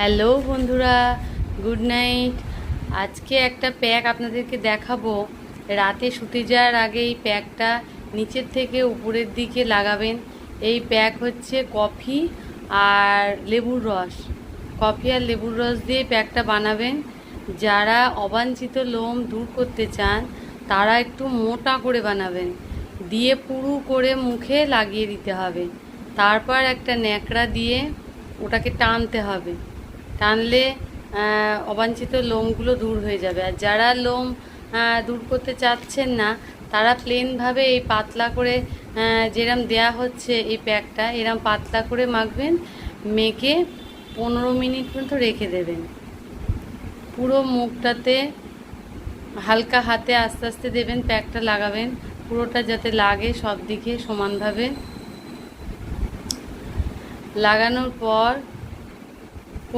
Hello বন্ধুরা, good night. আজকে একটা প্যাক আপনাদেরকে দেখাবো। রাতে শুতে যাওয়ার আগে এই প্যাকটা নিচের থেকে উপরের দিকে লাগাবেন। এই প্যাক হচ্ছে কফি আর লেবুর রস। কফি আর লেবুর রস দিয়ে প্যাকটা বানাবেন। যারা অবাঞ্ছিত লোম দূর করতে চান তারা একটু মোটা করে বানাবেন, দিয়ে পুরু করে মুখে লাগিয়ে দিতে হবে। তারপর একটা ন্যাকড়া দিয়ে ওটাকে টানতে হবে। টানলে অবাঞ্ছিত লোমগুলো দূর হয়ে যাবে। আর যারা লোম দূর করতে চাচ্ছেন না তারা প্লেনভাবে এই পাতলা করে যেরম দেয়া হচ্ছে এই প্যাকটা, এরম পাতলা করে মাখবেন। মেখে 15 মিনিট পর্যন্ত রেখে দেবেন। পুরো মুখটাতে হালকা হাতে আস্তে আস্তে দেবেন, প্যাকটা লাগাবেন পুরোটা যাতে লাগে সব দিকে সমানভাবে। লাগানোর পর